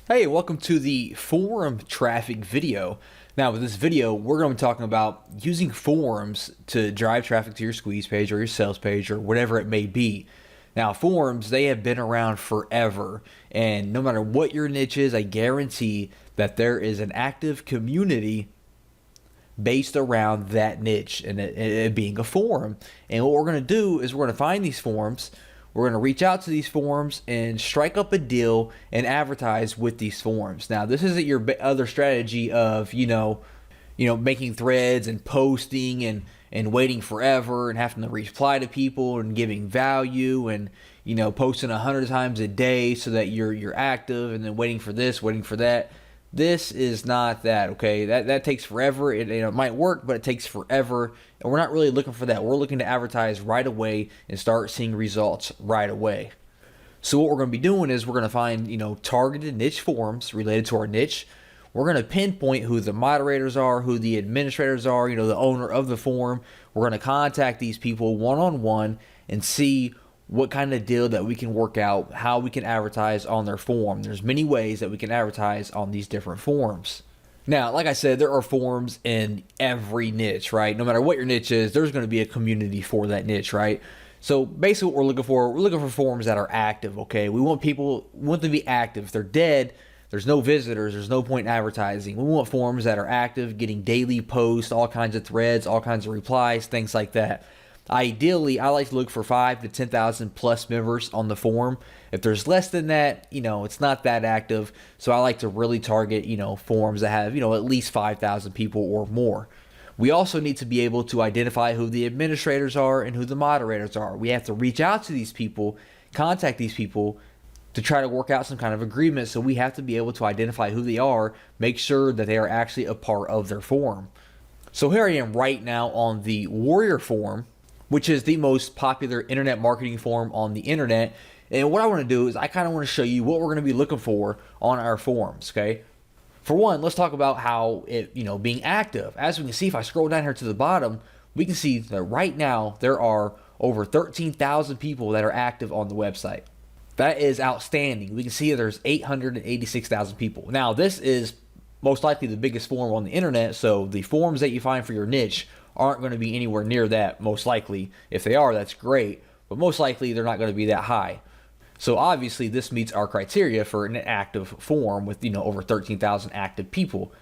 Hey, welcome to the forum traffic video. Now, with this video, we're going to be talking about using forums to drive traffic to your squeeze page or your sales page or whatever it may be. Now, forums, they have been around forever, and no matter what your niche is, I guarantee that there is an active community based around that niche and it being a forum. And what we're going to do is we're going to find these forums. We're going to reach out to these forums and strike up a deal and advertise with these forums. Now, this isn't your other strategy of, making threads and posting and waiting forever and having to reply to people and giving value and, posting 100 times a day so that you're active and then waiting for this, waiting for that. This is not that, okay? That takes forever. It might work, but it takes forever. And we're not really looking for that. We're looking to advertise right away and start seeing results right away. So what we're going to be doing is we're going to find, targeted niche forums related to our niche. We're going to pinpoint who the moderators are, who the administrators are, the owner of the forum. We're going to contact these people one-on-one and see what kind of deal that we can work out, how we can advertise on their forum. There's many ways that we can advertise on these different forums. Now, like I said, there are forums in every niche, right? No matter what your niche is, there's going to be a community for that niche, right? So basically what we're looking for forums that are active, okay? We want them to be active. If they're dead, there's no visitors, there's no point in advertising. We want forums that are active, getting daily posts, all kinds of threads, all kinds of replies, things like that. Ideally, I like to look for 5,000 to 10,000 plus members on the forum. If there's less than that, it's not that active. So I like to really target, forums that have, at least 5,000 people or more. We also need to be able to identify who the administrators are and who the moderators are. We have to reach out to these people, contact these people to try to work out some kind of agreement. So we have to be able to identify who they are, make sure that they are actually a part of their forum. So here I am right now on the Warrior forum, which is the most popular internet marketing forum on the internet. And what I want to do is I kind of want to show you what we're going to be looking for on our forums, okay? For one, let's talk about how it, being active. As we can see, if I scroll down here to the bottom, we can see that right now there are over 13,000 people that are active on the website. That is outstanding. We can see there's 886,000 people. Now, this is most likely the biggest forum on the internet, so the forums that you find for your niche aren't going to be anywhere near that, most likely. If they are, that's great, but most likely they're not going to be that high. So obviously this meets our criteria for an active forum with, over 13,000 active people.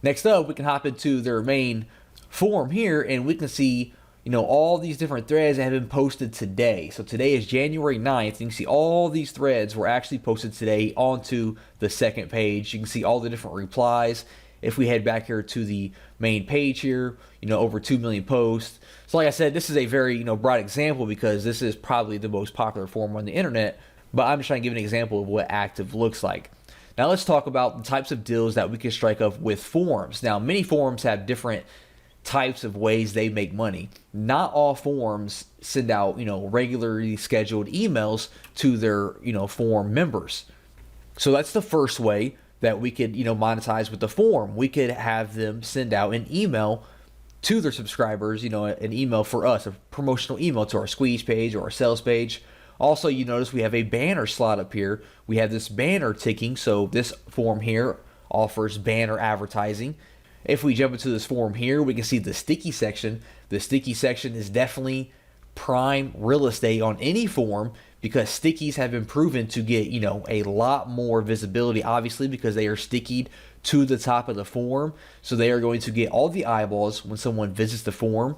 Next up, we can hop into their main forum here and we can see, all these different threads that have been posted today. So today is January 9th. You can see all these threads were actually posted today onto the second page. You can see all the different replies. If we head back here to the main page here, over 2 million posts. So like I said, this is a very, broad example because this is probably the most popular forum on the internet, but I'm just trying to give an example of what active looks like. Now let's talk about the types of deals that we can strike up with forums. Now, many forums have different types of ways they make money. Not all forums send out, regularly scheduled emails to their, forum members. So that's the first way that we could, monetize with the forum. We could have them send out an email to their subscribers, an email for us, a promotional email to our squeeze page or our sales page. Also, you notice we have a banner slot up here. We have this banner ticking, so this forum here offers banner advertising. If we jump into this forum here, we can see the sticky section. The sticky section is definitely prime real estate on any forum because stickies have been proven to get, a lot more visibility, obviously, because they are stickied to the top of the forum. So they are going to get all the eyeballs when someone visits the forum.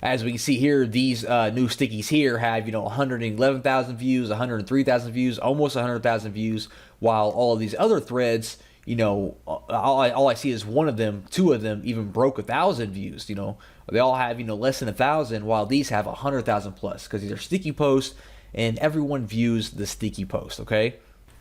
As we can see here, these new stickies here have, 111,000 views, 103,000 views, almost 100,000 views, while all of these other threads, all I see is one of them, two of them even broke 1,000 views. They all have, less than 1,000, while these have 100,000 plus because these are sticky posts and everyone views the sticky post, okay?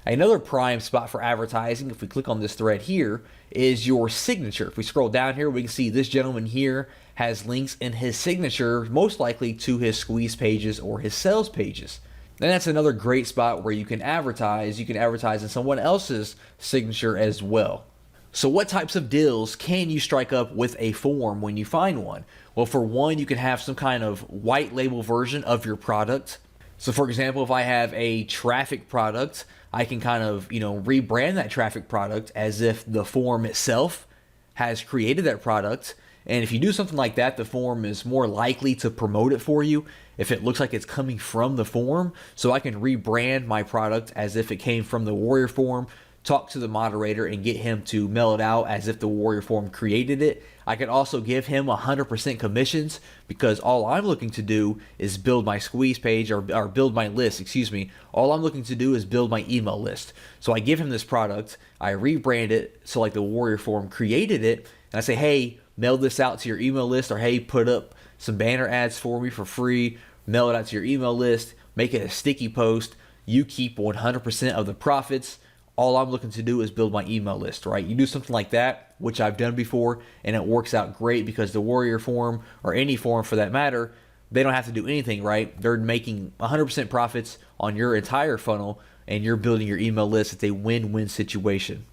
Another prime spot for advertising, if we click on this thread here, is your signature. If we scroll down here, we can see this gentleman here has links in his signature, most likely to his squeeze pages or his sales pages. And that's another great spot where you can advertise. You can advertise in someone else's signature as well. So what types of deals can you strike up with a forum when you find one? Well, for one, you can have some kind of white label version of your product. So for example, if I have a traffic product, I can kind of, rebrand that traffic product as if the forum itself has created that product. And if you do something like that, the forum is more likely to promote it for you if it looks like it's coming from the forum. So I can rebrand my product as if it came from the Warrior Forum, talk to the moderator and get him to mail it out as if the Warrior Forum created it. I can also give him 100% commissions because all I'm looking to do is build my squeeze page or build my list, excuse me. All I'm looking to do is build my email list. So I give him this product, I rebrand it so like the Warrior Forum created it, and I say, hey, mail this out to your email list, or hey, put up some banner ads for me for free, mail it out to your email list, make it a sticky post. You keep 100% of the profits. All I'm looking to do is build my email list, right? You do something like that, which I've done before, and it works out great because the Warrior Forum, or any forum for that matter, they don't have to do anything, right? They're making 100% profits on your entire funnel, and you're building your email list. It's a win-win situation.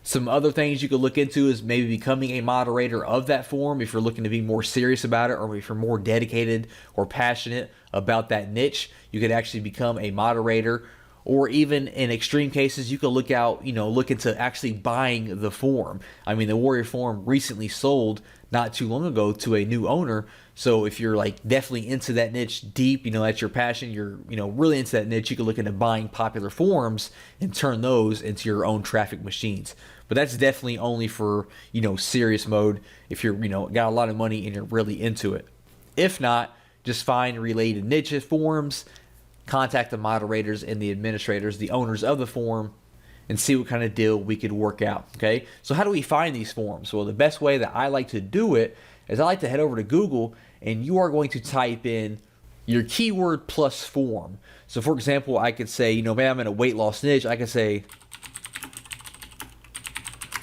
Some other things you could look into is maybe becoming a moderator of that forum if you're looking to be more serious about it, or if you're more dedicated or passionate about that niche. You could actually become a moderator, or even in extreme cases, you could look into actually buying the forum. I mean, the Warrior Forum recently sold not too long ago to a new owner. So if you're like definitely into that niche deep, that's your passion, you're, really into that niche, you can look into buying popular forums and turn those into your own traffic machines. But that's definitely only for, serious mode if you're, got a lot of money and you're really into it. If not, just find related niche forums, contact the moderators and the administrators, the owners of the forum, and see what kind of deal we could work out, okay? So how do we find these forums? Well, the best way that I like to do it is I like to head over to Google, and you are going to type in your keyword plus forum. So for example, I could say, maybe I'm in a weight loss niche, I could say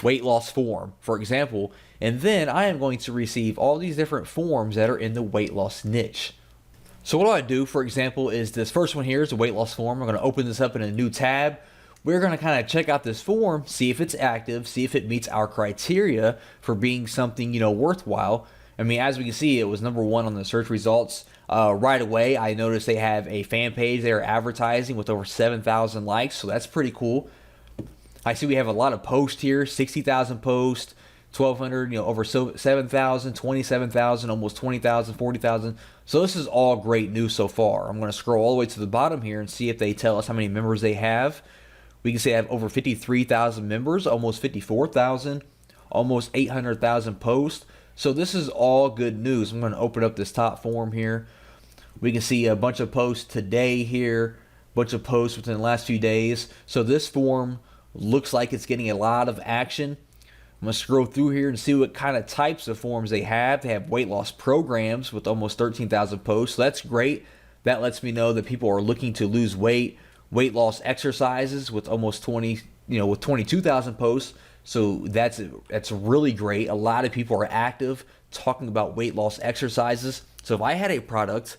weight loss forum, for example, and then I am going to receive all these different forums that are in the weight loss niche. So what I do, for example, is this first one here is a weight loss forum. I'm going to open this up in a new tab. We're going to kind of check out this forum, see if it's active, see if it meets our criteria for being something, worthwhile. I mean, as we can see, it was #1 on the search results. Right away, I noticed they have a fan page they are advertising with over 7,000 likes, so that's pretty cool. I see we have a lot of posts here, 60,000 posts, 1,200, over 7,000, 27,000, almost 20,000, 40,000. So this is all great news so far. I'm going to scroll all the way to the bottom here and see if they tell us how many members they have. We can see they have over 53,000 members, almost 54,000, almost 800,000 posts. So this is all good news. I'm going to open up this top forum here. We can see a bunch of posts today here, a bunch of posts within the last few days. So this forum looks like it's getting a lot of action. I'm going to scroll through here and see what kind of types of forums they have. They have weight loss programs with almost 13,000 posts. So that's great. That lets me know that people are looking to lose weight. Weight loss exercises with almost with 22,000 posts. So that's really great. A lot of people are active talking about weight loss exercises. So if I had a product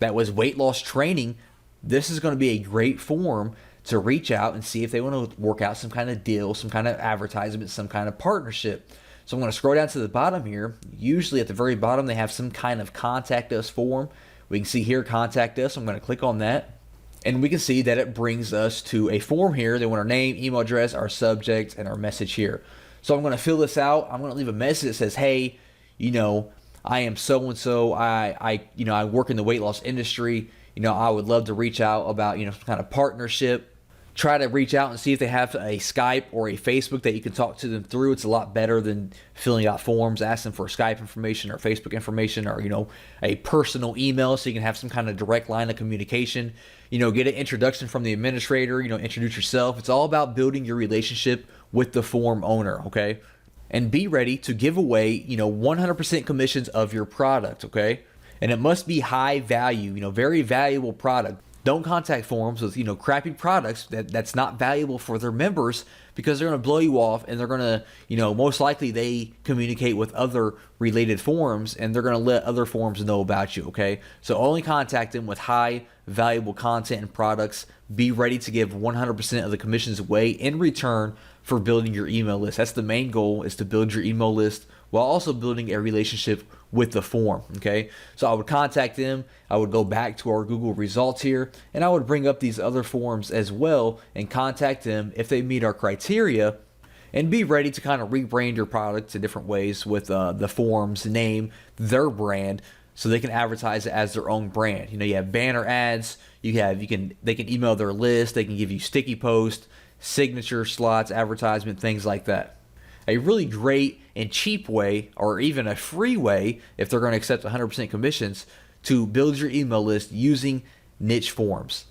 that was weight loss training, this is going to be a great forum to reach out and see if they want to work out some kind of deal, some kind of advertisement, some kind of partnership. So I'm going to scroll down to the bottom here. Usually at the very bottom, they have some kind of contact us form. We can see here, contact us. I'm going to click on that. And we can see that it brings us to a form here. They want our name, email address, our subject, and our message here. So I'm going to fill this out. I'm going to leave a message that says, hey, I am so-and-so. I work in the weight loss industry. I would love to reach out about, some kind of partnership. Try to reach out and see if they have a Skype or a Facebook that you can talk to them through. It's a lot better than filling out forms, asking for Skype information or Facebook information, or, a personal email so you can have some kind of direct line of communication. Get an introduction from the administrator, introduce yourself. It's all about building your relationship with the forum owner, okay? And be ready to give away, 100% commissions of your product, okay? And it must be high value, very valuable product. Don't contact forums with, crappy products that's not valuable for their members, because they're going to blow you off, and they're going to, most likely they communicate with other related forums, and they're going to let other forums know about you, okay? So only contact them with high valuable content and products. Be ready to give 100% of the commissions away in return for building your email list. That's the main goal, is to build your email list while also building a relationship with the form. Okay, so I would contact them, I would go back to our Google results here, and I would bring up these other forums as well and contact them if they meet our criteria, and be ready to kind of rebrand your product in different ways with the forum's name, their brand, so they can advertise it as their own brand. You know, you have banner ads, they can email their list, they can give you sticky posts, signature slots, advertisement, things like that. A really great and cheap way, or even a free way, if they're going to accept 100% commissions, to build your email list using niche forums.